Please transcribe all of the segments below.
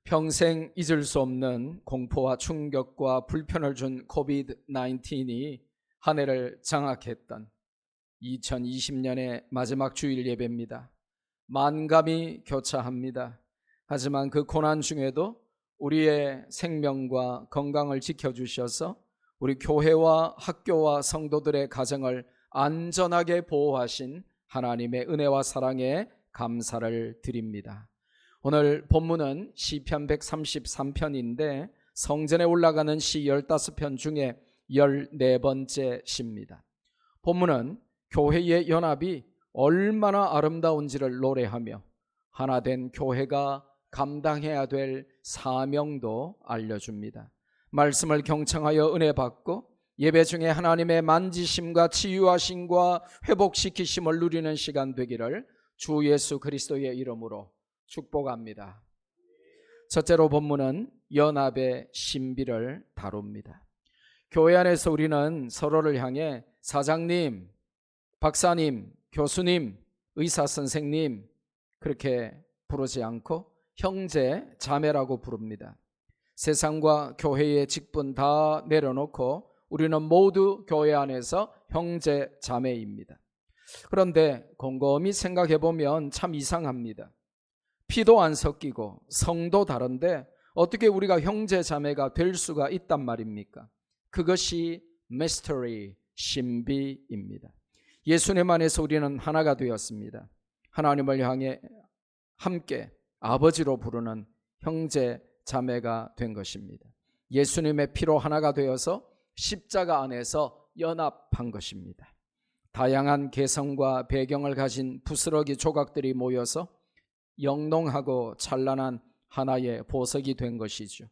평생 잊을 수 없는 공포와 충격과 불편을 준 코비드-19이 한 해를 장악했던 2020년의 마지막 주일 예배입니다. 만감이 교차합니다. 하지만 그 고난 중에도 우리의 생명과 건강을 지켜주셔서 우리 교회와 학교와 성도들의 가정을 안전하게 보호하신 하나님의 은혜와 사랑에 감사를 드립니다. 오늘 본문은 시편 133편인데 성전에 올라가는 시 15편 중에 14번째 시입니다. 본문은 교회의 연합이 얼마나 아름다운지를 노래하며 하나된 교회가 감당해야 될 사명도 알려줍니다. 말씀을 경청하여 은혜 받고 예배 중에 하나님의 만지심과 치유하심과 회복시키심을 누리는 시간 되기를 주 예수 그리스도의 이름으로 축복합니다. 첫째로 본문은 연합의 신비를 다룹니다. 교회 안에서 우리는 서로를 향해 사장님, 박사님, 교수님, 의사 선생님 그렇게 부르지 않고 형제, 자매라고 부릅니다. 세상과 교회의 직분 다 내려놓고 우리는 모두 교회 안에서 형제, 자매입니다. 그런데 곰곰이 생각해 보면 참 이상합니다. 피도 안 섞이고 성도 다른데 어떻게 우리가 형제, 자매가 될 수가 있단 말입니까? 그것이 미스터리, 신비입니다. 예수님 안에서 우리는 하나가 되었습니다. 하나님을 향해 함께 아버지로 부르는 형제, 자매가 된 것입니다. 예수님의 피로 하나가 되어서 십자가 안에서 연합한 것입니다. 다양한 개성과 배경을 가진 부스러기 조각들이 모여서 영롱하고 찬란한 하나의 보석이 된 것이죠.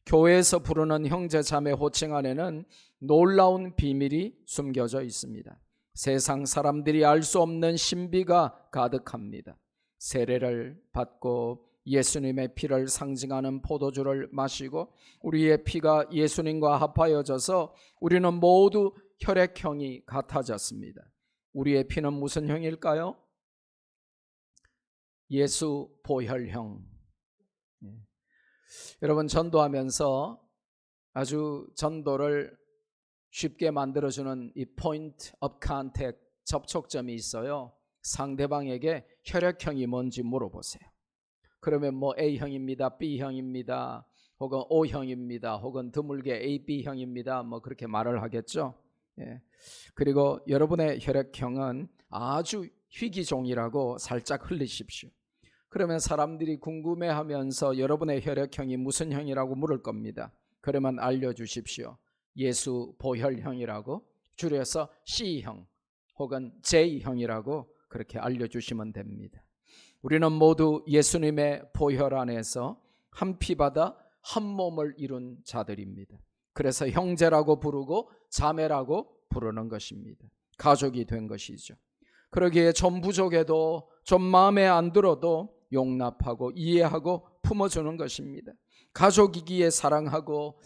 교회에서 부르는 형제 자매 호칭 안에는 놀라운 비밀이 숨겨져 있습니다. 세상 사람들이 알 수 없는 신비가 가득합니다. 세례를 받고 예수님의 피를 상징하는 포도주를 마시고 우리의 피가 예수님과 합하여져서 우리는 모두 혈액형이 같아졌습니다. 우리의 피는 무슨 형일까요? 예수 보혈형. 여러분, 전도하면서 아주 전도를 쉽게 만들어주는 이 포인트 오브 컨택트, 접촉점이 있어요. 상대방에게 혈액형이 뭔지 물어보세요. 그러면 뭐 A형입니다, B형입니다, 혹은 O형입니다, 혹은 드물게 AB형입니다, 뭐 그렇게 말을 하겠죠. 그리고 여러분의 혈액형은 아주 희귀종이라고 살짝 흘리십시오. 그러면 사람들이 궁금해하면서 여러분의 혈액형이 무슨 형이라고 물을 겁니다. 그러면 알려주십시오. 예수 보혈형이라고 줄여서 C형 혹은 J형이라고 그렇게 알려주시면 됩니다. 우리는 모두 예수님의 보혈 안에서 한 피 받아 한 몸을 이룬 자들입니다. 그래서 형제라고 부르고 자매라고 부르는 것입니다. 가족이 된 것이죠. 그러기에 좀 부족해도 좀 마음에 안 들어도 용납하고 이해하고 품어주는 것입니다. 가족이기에 사랑하고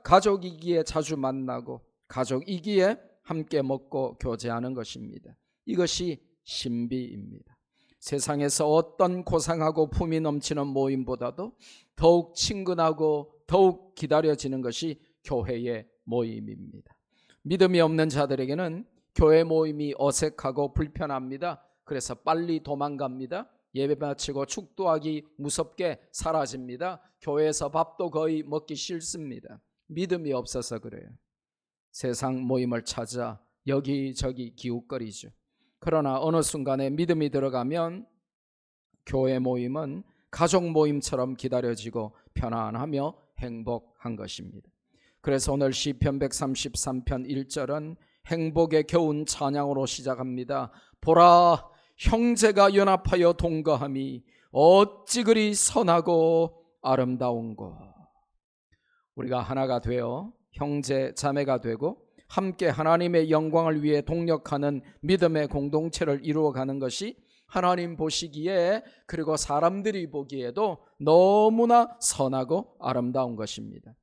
가족이기에 자주 만나고 가족이기에 함께 먹고 교제하는 것입니다. 이것이 신비입니다. 세상에서 어떤 고상하고 품이 넘치는 모임보다도 더욱 친근하고 더욱 기다려지는 것이 교회의 모임입니다. 믿음이 없는 자들에게는 교회 모임이 어색하고 불편합니다. 그래서 빨리 도망갑니다. 예배 마치고 축도하기 무섭게 사라집니다. 교회에서 밥도 거의 먹기 싫습니다. 믿음이 없어서 그래요. 세상 모임을 찾아 여기저기 기웃거리죠. 그러나 어느 순간에 믿음이 들어가면 교회 모임은 가족 모임처럼 기다려지고 편안하며 행복한 것입니다. 그래서 오늘 시편 133편 1절은 행복의 겨운 찬양으로 시작합니다. 보라, 형제가 연합하여 동거함이 어찌 그리 선하고 아름다운고. 우리가 하나가 되어 형제 자매가 되고 함께 하나님의 영광을 위해 동력하는 믿음의 공동체를 이루어가는 것이 하나님 보시기에 그리고 사람들이 보기에도 너무나 선하고 아름다운 것입니다.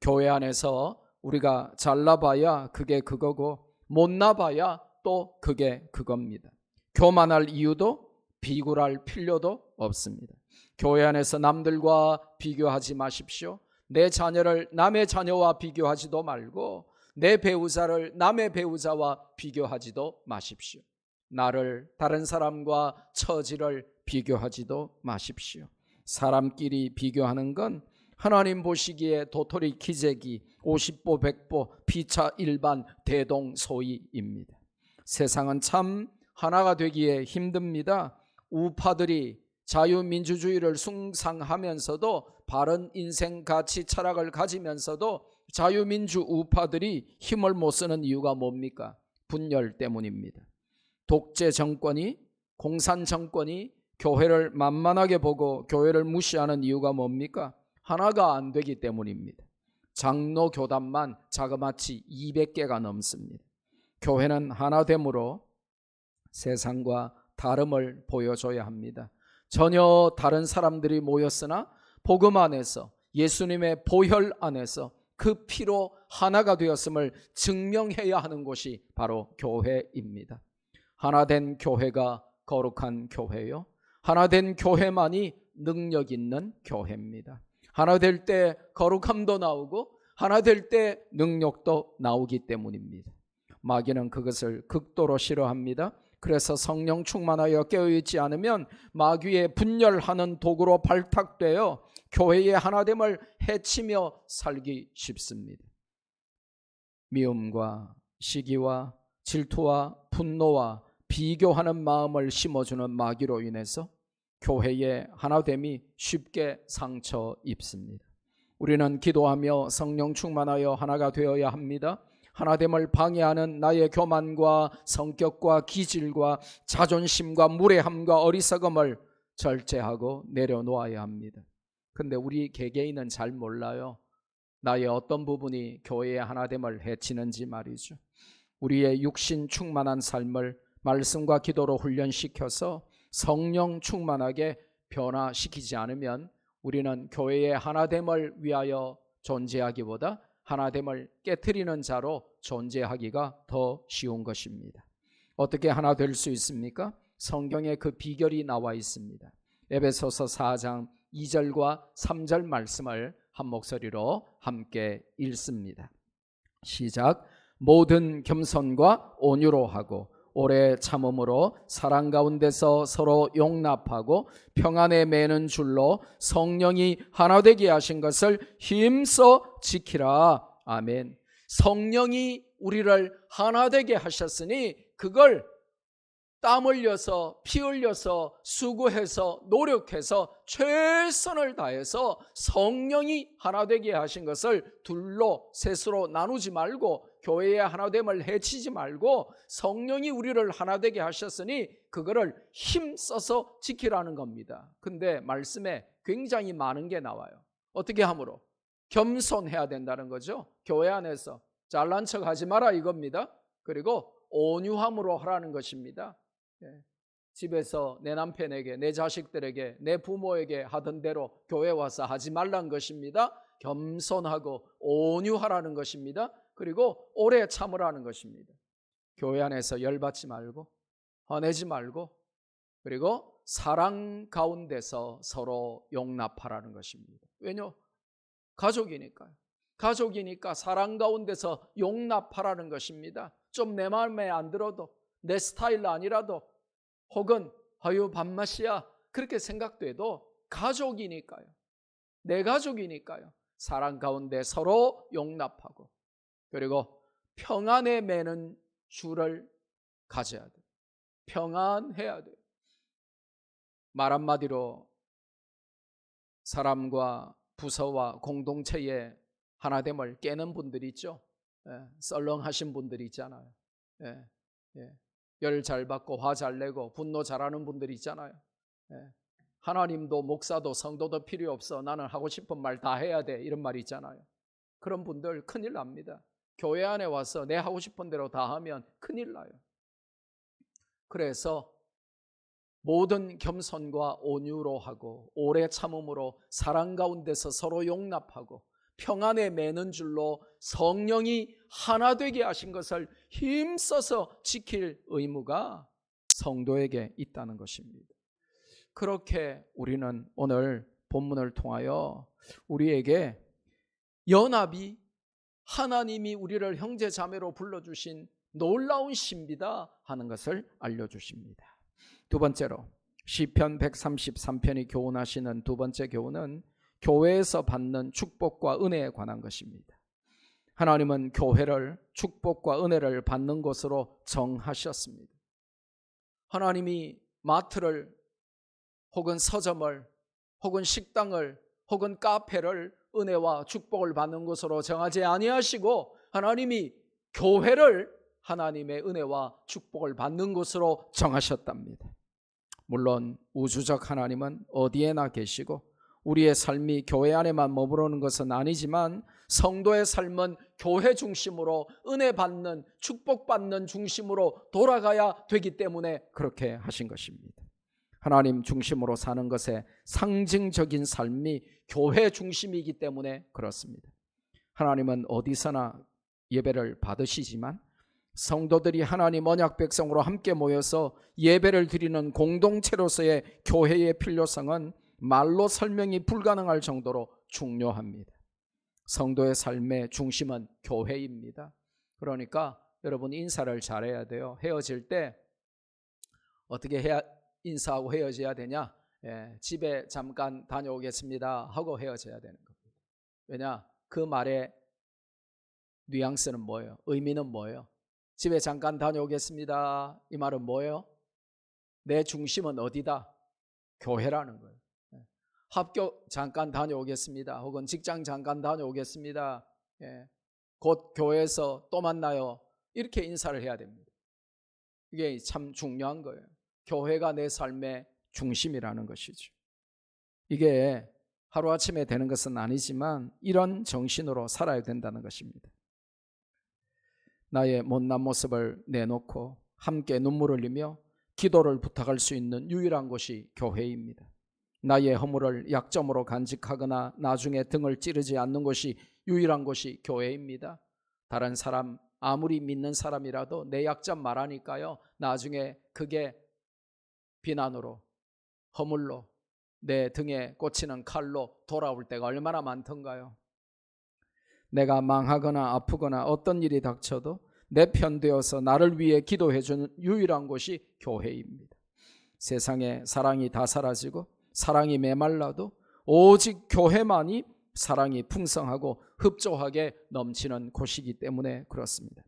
교회 안에서 우리가 잘나봐야 그게 그거고 못나봐야 또 그게 그겁니다. 교만할 이유도 비굴할 필요도 없습니다. 교회 안에서 남들과 비교하지 마십시오. 내 자녀를 남의 자녀와 비교하지도 말고 내 배우자를 남의 배우자와 비교하지도 마십시오. 나를 다른 사람과 처지를 비교하지도 마십시오. 사람끼리 비교하는 건 하나님 보시기에 도토리 키재기 50보 100보 피차 일반 대동소이입니다. 세상은 참 하나가 되기에 힘듭니다. 우파들이 자유민주주의를 숭상하면서도 바른 인생 가치 철학을 가지면서도 자유민주 우파들이 힘을 못 쓰는 이유가 뭡니까? 분열 때문입니다. 독재 정권이, 공산 정권이 교회를 만만하게 보고 교회를 무시하는 이유가 뭡니까? 하나가 안 되기 때문입니다. 장로 교단만 자그마치 200개가 넘습니다. 교회는 하나됨으로 세상과 다름을 보여줘야 합니다. 전혀 다른 사람들이 모였으나 복음 안에서 예수님의 보혈 안에서 그 피로 하나가 되었음을 증명해야 하는 곳이 바로 교회입니다. 하나된 교회가 거룩한 교회요, 하나된 교회만이 능력 있는 교회입니다. 하나 될 때 거룩함도 나오고 하나 될 때 능력도 나오기 때문입니다. 마귀는 그것을 극도로 싫어합니다. 그래서 성령 충만하여 깨어있지 않으면 마귀의 분열하는 도구로 발탁되어 교회의 하나됨을 해치며 살기 쉽습니다. 미움과 시기와 질투와 분노와 비교하는 마음을 심어주는 마귀로 인해서 교회의 하나됨이 쉽게 상처 입습니다. 우리는 기도하며 성령 충만하여 하나가 되어야 합니다. 하나됨을 방해하는 나의 교만과 성격과 기질과 자존심과 무례함과 어리석음을 절제하고 내려놓아야 합니다. 근데 우리 개개인은 잘 몰라요. 나의 어떤 부분이 교회의 하나됨을 해치는지 말이죠. 우리의 육신 충만한 삶을 말씀과 기도로 훈련시켜서 성령 충만하게 변화시키지 않으면 우리는 교회의 하나됨을 위하여 존재하기보다 하나됨을 깨트리는 자로 존재하기가 더 쉬운 것입니다. 어떻게 하나 될 수 있습니까? 성경에 그 비결이 나와 있습니다. 에베소서 4장 2절과 3절 말씀을 한 목소리로 함께 읽습니다. 시작. 모든 겸손과 온유로 하고 오래 참음으로 사랑 가운데서 서로 용납하고 평안에 매는 줄로 성령이 하나 되게 하신 것을 힘써 지키라. 아멘. 성령이 우리를 하나 되게 하셨으니 그걸 땀 흘려서 피 흘려서 수고해서 노력해서 최선을 다해서 성령이 하나 되게 하신 것을 둘로 셋으로 나누지 말고 교회의 하나됨을 해치지 말고 성령이 우리를 하나 되게 하셨으니 그거를 힘써서 지키라는 겁니다. 근데 말씀에 굉장히 많은 게 나와요. 어떻게 함으로? 겸손해야 된다는 거죠. 교회 안에서 잘난 척 하지 마라 이겁니다. 그리고 온유함으로 하라는 것입니다. 집에서 내 남편에게, 내 자식들에게, 내 부모에게 하던 대로 교회 와서 하지 말라는 것입니다. 겸손하고 온유하라는 것입니다. 그리고 오래 참으라는 것입니다. 교회 안에서 열받지 말고 화내지 말고 그리고 사랑 가운데서 서로 용납하라는 것입니다. 왜냐? 가족이니까요. 가족이니까 사랑 가운데서 용납하라는 것입니다. 좀 내 마음에 안 들어도 내 스타일 아니라도 혹은 아유 밥맛이야 그렇게 생각돼도 가족이니까요. 내 가족이니까요. 사랑 가운데 서로 용납하고 그리고 평안에 매는 줄을 가져야 돼요. 평안해야 돼요. 말 한마디로 사람과 부서와 공동체의 하나됨을 깨는 분들이 있죠. 썰렁하신 분들이 있잖아요. 열 잘 받고 화 잘 내고 분노 잘하는 분들이 있잖아요. 하나님도 목사도 성도도 필요 없어. 나는 하고 싶은 말 다 해야 돼. 이런 말이 있잖아요. 그런 분들 큰일 납니다. 교회 안에 와서 내 하고 싶은 대로 다 하면 큰일 나요. 그래서 모든 겸손과 온유로 하고 오래 참음으로 사랑 가운데서 서로 용납하고 평안에 매는 줄로 성령이 하나 되게 하신 것을 힘써서 지킬 의무가 성도에게 있다는 것입니다. 그렇게 우리는 오늘 본문을 통하여 우리에게 연합이 하나님이 우리를 형제 자매로 불러주신 놀라운 신비다 하는 것을 알려주십니다. 두 번째로 시편 133편이 교훈하시는 두 번째 교훈은 교회에서 받는 축복과 은혜에 관한 것입니다. 하나님은 교회를 축복과 은혜를 받는 곳으로 정하셨습니다. 하나님이 마트를 혹은 서점을 혹은 식당을 혹은 카페를 은혜와 축복을 받는 곳으로 정하지 아니하시고 하나님이 교회를 하나님의 은혜와 축복을 받는 곳으로 정하셨답니다. 물론 우주적 하나님은 어디에나 계시고 우리의 삶이 교회 안에만 머무르는 것은 아니지만 성도의 삶은 교회 중심으로 은혜 받는 축복받는 중심으로 돌아가야 되기 때문에 그렇게 하신 것입니다. 하나님 중심으로 사는 것의 상징적인 삶이 교회 중심이기 때문에 그렇습니다. 하나님은 어디서나 예배를 받으시지만 성도들이 하나님 언약 백성으로 함께 모여서 예배를 드리는 공동체로서의 교회의 필요성은 말로 설명이 불가능할 정도로 중요합니다. 성도의 삶의 중심은 교회입니다. 그러니까 여러분 인사를 잘해야 돼요. 헤어질 때 어떻게 해야 인사하고 헤어져야 되냐? 집에 잠깐 다녀오겠습니다 하고 헤어져야 되는 겁니다. 왜냐? 그 말의 뉘앙스는 뭐예요? 의미는 뭐예요? 집에 잠깐 다녀오겠습니다. 이 말은 뭐예요? 내 중심은 어디다? 교회라는 거예요. 학교 잠깐 다녀오겠습니다. 혹은 직장 잠깐 다녀오겠습니다. 곧 교회에서 또 만나요. 이렇게 인사를 해야 됩니다. 이게 참 중요한 거예요. 교회가 내 삶의 중심이라는 것이죠. 이게 하루아침에 되는 것은 아니지만 이런 정신으로 살아야 된다는 것입니다. 나의 못난 모습을 내놓고 함께 눈물을 흘리며 기도를 부탁할 수 있는 유일한 곳이 교회입니다. 나의 허물을 약점으로 간직하거나 나중에 등을 찌르지 않는 곳이 유일한 곳이 교회입니다. 다른 사람 아무리 믿는 사람이라도 내 약점 말하니까요, 나중에 그게 비난으로 허물로 내 등에 꽂히는 칼로 돌아올 때가 얼마나 많던가요? 내가 망하거나 아프거나 어떤 일이 닥쳐도 내 편 되어서 나를 위해 기도해 주는 유일한 곳이 교회입니다. 세상에 사랑이 다 사라지고 사랑이 메말라도 오직 교회만이 사랑이 풍성하고 흡조하게 넘치는 곳이기 때문에 그렇습니다.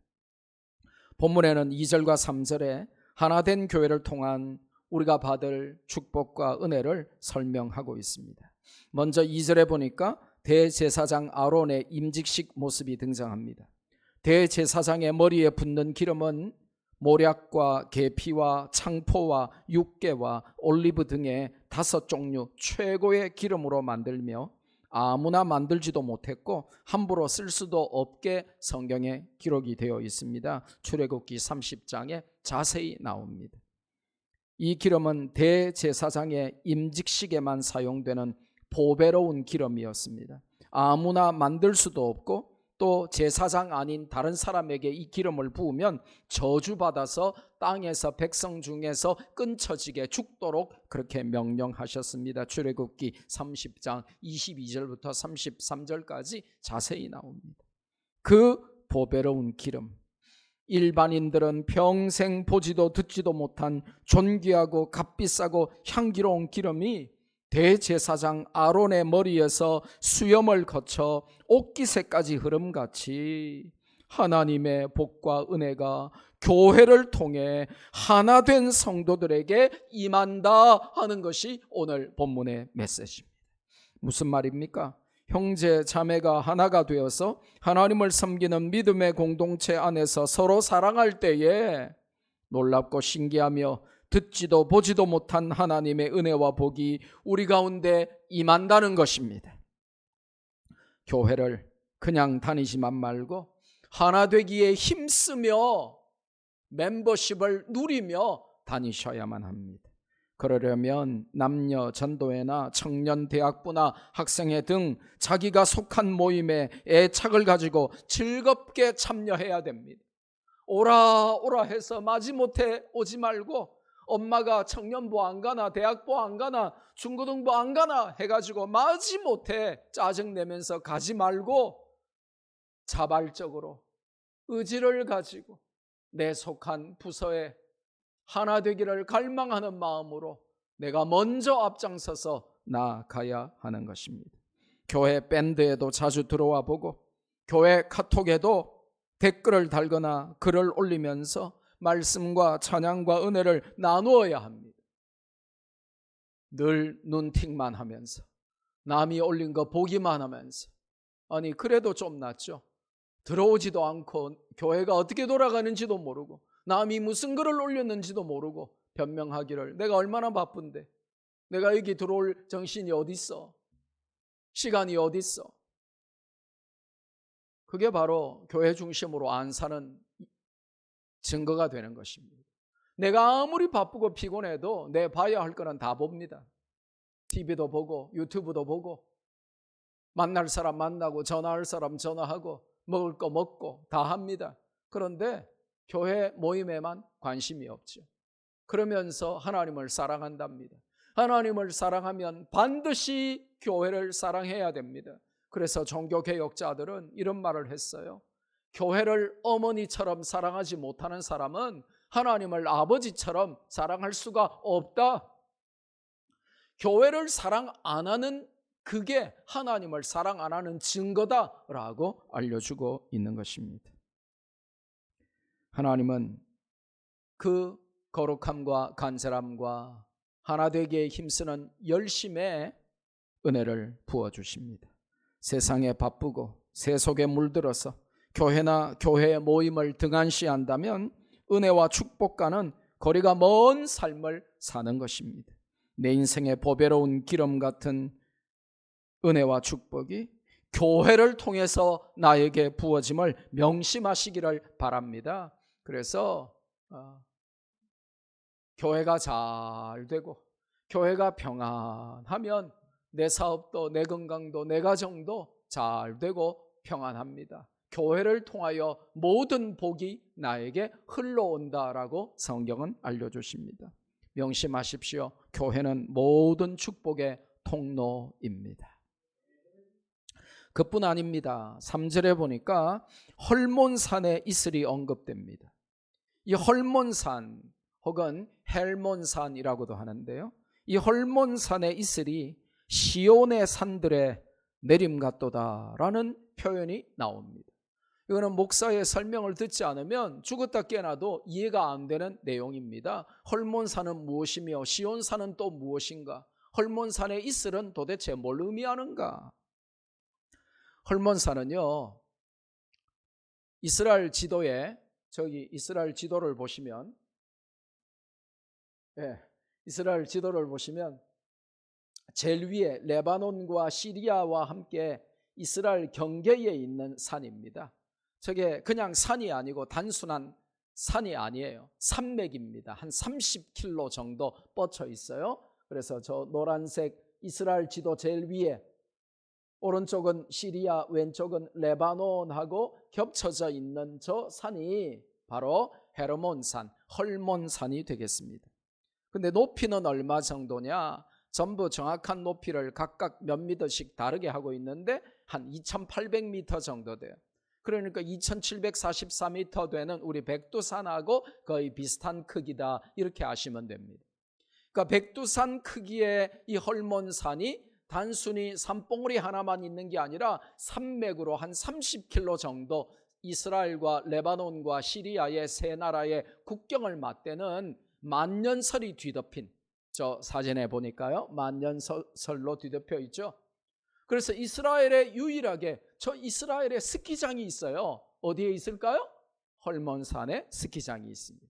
본문에는 2절과 3절에 하나된 교회를 통한 우리가 받을 축복과 은혜를 설명하고 있습니다. 먼저 2절에 보니까 대제사장 아론의 임직식 모습이 등장합니다. 대제사장의 머리에 붓는 기름은 모략과 계피와 창포와 육개와 올리브 등의 5종류 최고의 기름으로 만들며 아무나 만들지도 못했고 함부로 쓸 수도 없게 성경에 기록이 되어 있습니다. 출애굽기 30장에 자세히 나옵니다. 이 기름은 대제사장의 임직식에만 사용되는 보배로운 기름이었습니다. 아무나 만들 수도 없고 또 제사장 아닌 다른 사람에게 이 기름을 부으면 저주받아서 땅에서 백성 중에서 끊쳐지게 죽도록 그렇게 명령하셨습니다. 출애굽기 30장 22절부터 33절까지 자세히 나옵니다. 그 보배로운 기름, 일반인들은 평생 보지도 듣지도 못한 존귀하고 값비싸고 향기로운 기름이 대제사장 아론의 머리에서 수염을 거쳐 옥기새까지 흐름같이 하나님의 복과 은혜가 교회를 통해 하나 된 성도들에게 임한다 하는 것이 오늘 본문의 메시지입니다. 무슨 말입니까? 형제 자매가 하나가 되어서 하나님을 섬기는 믿음의 공동체 안에서 서로 사랑할 때에 놀랍고 신기하며 듣지도 보지도 못한 하나님의 은혜와 복이 우리 가운데 임한다는 것입니다. 교회를 그냥 다니지만 말고 하나 되기에 힘쓰며 멤버십을 누리며 다니셔야만 합니다. 그러려면 남녀 전도회나 청년 대학부나 학생회 등 자기가 속한 모임에 애착을 가지고 즐겁게 참여해야 됩니다. 오라 오라 해서 마지못해 오지 말고 엄마가 청년부 안 가나, 대학부 안 가나, 중고등부 안 가나 해가지고 마지못해 짜증내면서 가지 말고 자발적으로 의지를 가지고 내 속한 부서에 하나 되기를 갈망하는 마음으로 내가 먼저 앞장서서 나아가야 하는 것입니다. 교회 밴드에도 자주 들어와 보고 교회 카톡에도 댓글을 달거나 글을 올리면서 말씀과 찬양과 은혜를 나누어야 합니다. 늘 눈팅만 하면서 남이 올린 거 보기만 하면서 아니 그래도 좀 낫죠. 들어오지도 않고 교회가 어떻게 돌아가는지도 모르고 남이 무슨 글을 올렸는지도 모르고 변명하기를 내가 얼마나 바쁜데 내가 여기 들어올 정신이 어디 있어? 시간이 어디 있어? 그게 바로 교회 중심으로 안 사는 증거가 되는 것입니다. 내가 아무리 바쁘고 피곤해도 내 봐야 할 거는 다 봅니다. TV도 보고 유튜브도 보고 만날 사람 만나고 전화할 사람 전화하고 먹을 거 먹고 다 합니다. 그런데 교회 모임에만 관심이 없죠. 그러면서 하나님을 사랑한답니다. 하나님을 사랑하면 반드시 교회를 사랑해야 됩니다. 그래서 종교개혁자들은 이런 말을 했어요. 교회를 어머니처럼 사랑하지 못하는 사람은 하나님을 아버지처럼 사랑할 수가 없다. 교회를 사랑 안 하는 그게 하나님을 사랑 안 하는 증거다라고 알려주고 있는 것입니다. 하나님은 그 거룩함과 간절함과 하나 되기에 힘쓰는 열심에 은혜를 부어주십니다. 세상에 바쁘고 세속에 물들어서 교회나 교회의 모임을 등한시한다면 은혜와 축복과는 거리가 먼 삶을 사는 것입니다. 내 인생의 보배로운 기름 같은 은혜와 축복이 교회를 통해서 나에게 부어짐을 명심하시기를 바랍니다. 그래서 교회가 잘 되고 교회가 평안하면 내 사업도 내 건강도 내 가정도 잘 되고 평안합니다. 교회를 통하여 모든 복이 나에게 흘러온다라고 성경은 알려주십니다. 명심하십시오. 교회는 모든 축복의 통로입니다. 그뿐 아닙니다. 3절에 보니까 헐몬산의 이슬이 언급됩니다. 이 헐몬산 혹은 헬몬산이라고도 하는데요. 이 헐몬산의 이슬이 시온의 산들에 내림같도다라는 표현이 나옵니다. 이거는 목사의 설명을 듣지 않으면 죽었다 깨어나도 이해가 안 되는 내용입니다. 헐몬산은 무엇이며 시온산은 또 무엇인가? 헐몬산의 이슬은 도대체 뭘 의미하는가? 헐몬산은요, 이스라엘 지도에 저기 이스라엘 지도를 보시면 이스라엘 지도를 보시면 제일 위에 레바논과 시리아와 함께 이스라엘 경계에 있는 산입니다. 저게 그냥 산이 아니고 단순한 산이 아니에요. 산맥입니다. 한 30km 정도 뻗쳐 있어요. 그래서 저 노란색 이스라엘 지도 제일 위에 오른쪽은 시리아, 왼쪽은 레바논하고 겹쳐져 있는 저 산이 바로 헤르몬산, 헐몬산이 되겠습니다. 근데 높이는 얼마 정도냐? 전부 정확한 높이를 각각 몇 미터씩 다르게 하고 있는데 한 2800m 정도 돼요. 그러니까 2744m 되는 우리 백두산하고 거의 비슷한 크기다 이렇게 아시면 됩니다. 그러니까 백두산 크기의 이 헐몬산이 단순히 산봉우리 하나만 있는 게 아니라 산맥으로 한 30km 정도 이스라엘과 레바논과 시리아의 세 나라의 국경을 맞대는 만년설이 뒤덮인, 저 사진에 보니까요, 만년설로 뒤덮여 있죠. 그래서 이스라엘에 유일하게 저 이스라엘에 스키장이 있어요. 어디에 있을까요? 헐몬산에 스키장이 있습니다.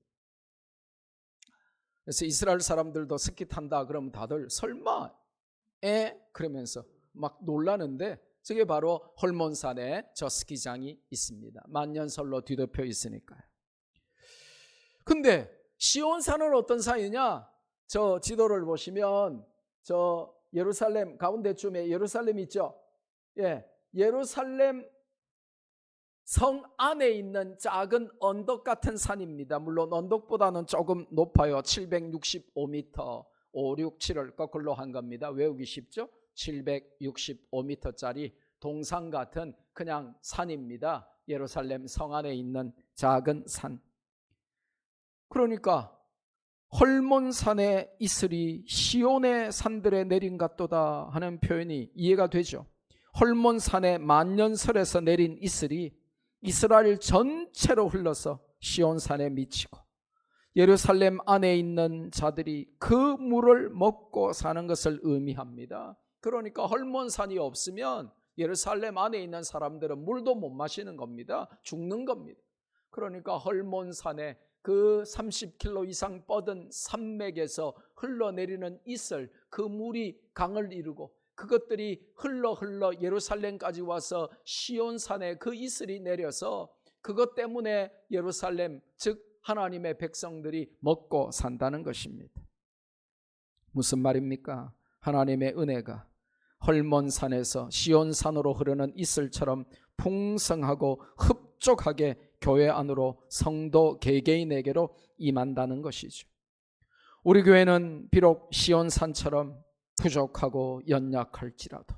그래서 이스라엘 사람들도 스키 탄다 그러면 다들 설마 그러면서 막 놀라는데 저게 바로 헐몬산에 저 스키장이 있습니다. 만년설로 뒤덮여 있으니까요. 근데 시온산은 어떤 산이냐? 저 지도를 보시면 저 예루살렘 가운데쯤에 예루살렘 있죠? 예루살렘 성 안에 있는 작은 언덕 같은 산입니다. 물론 언덕보다는 조금 높아요. 765m, 5, 6, 7을 거꾸로 한 겁니다. 외우기 쉽죠? 765m짜리 동산 같은 그냥 산입니다. 예루살렘 성 안에 있는 작은 산. 그러니까 헐몬산에 이슬이 시온의 산들에 내린 같도다 하는 표현이 이해가 되죠. 헐몬산의 만년설에서 내린 이슬이 이스라엘 전체로 흘러서 시온산에 미치고 예루살렘 안에 있는 자들이 그 물을 먹고 사는 것을 의미합니다. 그러니까 헐몬산이 없으면 예루살렘 안에 있는 사람들은 물도 못 마시는 겁니다. 죽는 겁니다. 그러니까 헐몬산에 그 30km 이상 뻗은 산맥에서 흘러내리는 이슬, 그 물이 강을 이루고 그것들이 흘러 예루살렘까지 와서 시온산에 그 이슬이 내려서 그것 때문에 예루살렘, 즉 하나님의 백성들이 먹고 산다는 것입니다. 무슨 말입니까? 하나님의 은혜가 헐몬산에서 시온산으로 흐르는 이슬처럼 풍성하고 흡족하게 교회 안으로 성도 개개인에게로 임한다는 것이죠. 우리 교회는 비록 시온산처럼 부족하고 연약할지라도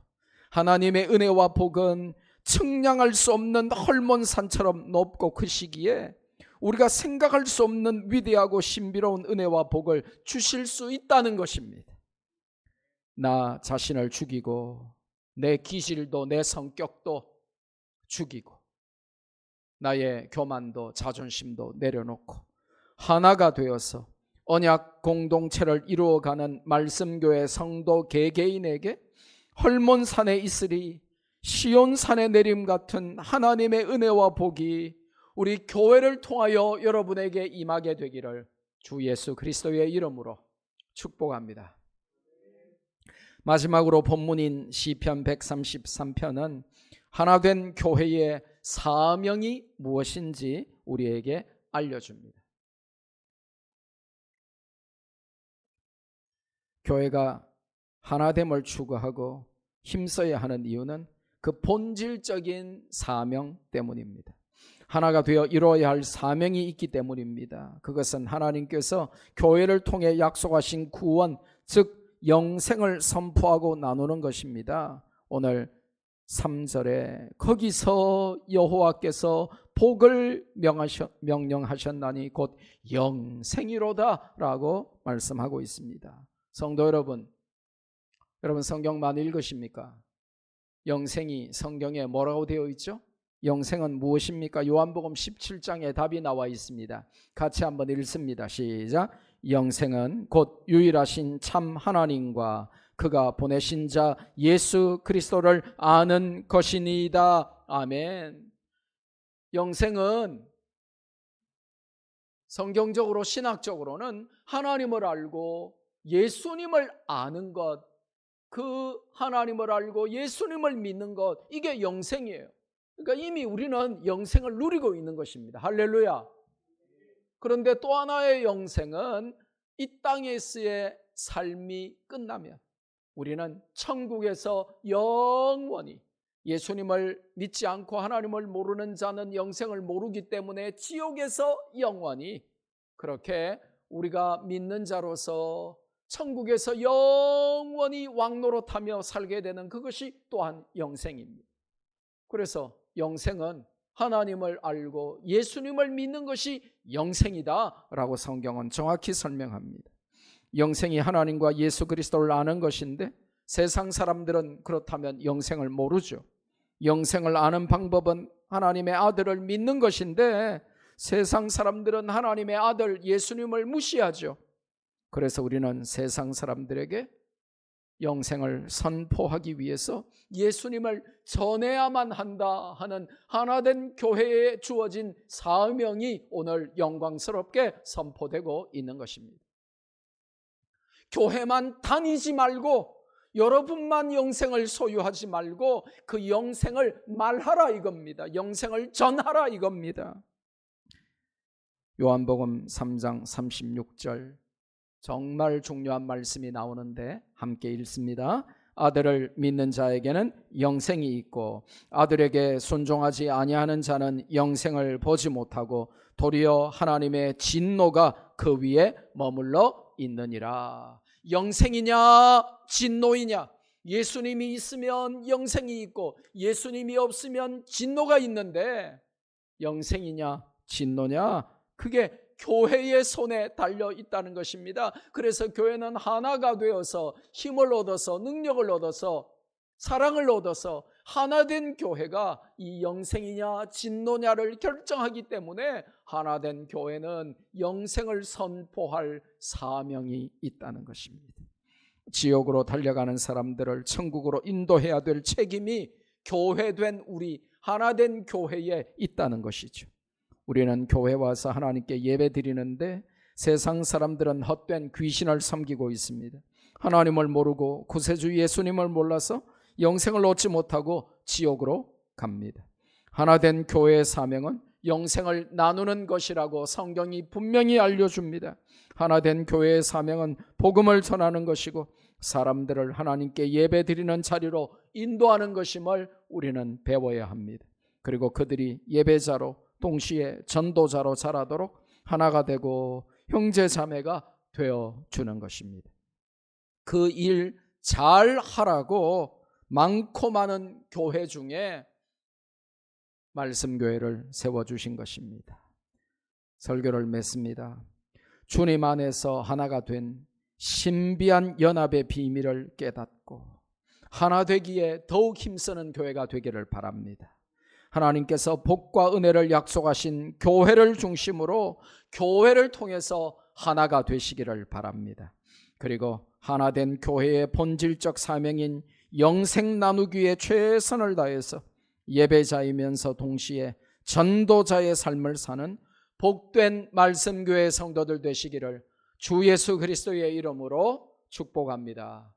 하나님의 은혜와 복은 측량할 수 없는 헐몬산처럼 높고 크시기에 우리가 생각할 수 없는 위대하고 신비로운 은혜와 복을 주실 수 있다는 것입니다. 나 자신을 죽이고 내 기질도 내 성격도 죽이고 나의 교만도 자존심도 내려놓고 하나가 되어서 언약 공동체를 이루어가는 말씀교회 성도 개개인에게 헐몬산에 있으리 시온산에 내림 같은 하나님의 은혜와 복이 우리 교회를 통하여 여러분에게 임하게 되기를 주 예수 그리스도의 이름으로 축복합니다. 마지막으로 본문인 시편 133편은 하나된 교회의 사명이 무엇인지 우리에게 알려줍니다. 교회가 하나됨을 추구하고 힘써야 하는 이유는 그 본질적인 사명 때문입니다. 하나가 되어 이루어야 할 사명이 있기 때문입니다. 그것은 하나님께서 교회를 통해 약속하신 구원, 즉 영생을 선포하고 나누는 것입니다. 오늘 3절에 거기서 여호와께서 복을 명령하셨나니 곧 영생이로다 라고 말씀하고 있습니다. 성도 여러분 성경 많이 읽으십니까? 영생이 성경에 뭐라고 되어 있죠? 영생은 무엇입니까? 요한복음 17장에 답이 나와 있습니다. 같이 한번 읽습니다. 시작. 영생은 곧 유일하신 참 하나님과 그가 보내신 자 예수 그리스도를 아는 것이니이다. 아멘. 영생은 성경적으로 신학적으로는 하나님을 알고 예수님을 아는 것, 그 하나님을 알고 예수님을 믿는 것, 이게 영생이에요. 그러니까 이미 우리는 영생을 누리고 있는 것입니다. 할렐루야. 그런데 또 하나의 영생은 이 땅에서의 삶이 끝나면 우리는 천국에서 영원히, 예수님을 믿지 않고 하나님을 모르는 자는 영생을 모르기 때문에 지옥에서 영원히, 그렇게 우리가 믿는 자로서 천국에서 영원히 왕노릇하며 살게 되는 그것이 또한 영생입니다. 그래서 영생은 하나님을 알고 예수님을 믿는 것이 영생이다 라고 성경은 정확히 설명합니다. 영생이 하나님과 예수 그리스도를 아는 것인데 세상 사람들은 그렇다면 영생을 모르죠. 영생을 아는 방법은 하나님의 아들을 믿는 것인데 세상 사람들은 하나님의 아들 예수님을 무시하죠. 그래서 우리는 세상 사람들에게 영생을 선포하기 위해서 예수님을 전해야만 한다 하는 하나된 교회에 주어진 사명이 오늘 영광스럽게 선포되고 있는 것입니다. 교회만 다니지 말고 여러분만 영생을 소유하지 말고 그 영생을 말하라 이겁니다. 영생을 전하라 이겁니다. 요한복음 3장 36절 정말 중요한 말씀이 나오는데 함께 읽습니다. 아들을 믿는 자에게는 영생이 있고 아들에게 순종하지 아니하는 자는 영생을 보지 못하고 도리어 하나님의 진노가 그 위에 머물러 있느니라. 영생이냐 진노이냐? 예수님이 있으면 영생이 있고 예수님이 없으면 진노가 있는데 영생이냐 진노냐? 그게 교회의 손에 달려 있다는 것입니다. 그래서 교회는 하나가 되어서 힘을 얻어서 능력을 얻어서 사랑을 얻어서 하나된 교회가 이 영생이냐 진노냐를 결정하기 때문에 하나된 교회는 영생을 선포할 사명이 있다는 것입니다. 지옥으로 달려가는 사람들을 천국으로 인도해야 될 책임이 교회된 우리 하나된 교회에 있다는 것이죠. 우리는 교회 와서 하나님께 예배 드리는데 세상 사람들은 헛된 귀신을 섬기고 있습니다. 하나님을 모르고 구세주 예수님을 몰라서 영생을 얻지 못하고 지옥으로 갑니다. 하나된 교회의 사명은 영생을 나누는 것이라고 성경이 분명히 알려줍니다. 하나된 교회의 사명은 복음을 전하는 것이고 사람들을 하나님께 예배 드리는 자리로 인도하는 것임을 우리는 배워야 합니다. 그리고 그들이 예배자로 동시에 전도자로 자라도록 하나가 되고 형제 자매가 되어주는 것입니다. 그 일 잘 하라고 많고 많은 교회 중에 말씀교회를 세워주신 것입니다. 설교를 맺습니다. 주님 안에서 하나가 된 신비한 연합의 비밀을 깨닫고 하나 되기에 더욱 힘쓰는 교회가 되기를 바랍니다. 하나님께서 복과 은혜를 약속하신 교회를 중심으로 교회를 통해서 하나가 되시기를 바랍니다. 그리고 하나된 교회의 본질적 사명인 영생 나누기에 최선을 다해서 예배자이면서 동시에 전도자의 삶을 사는 복된 말씀교회 성도들 되시기를 주 예수 그리스도의 이름으로 축복합니다.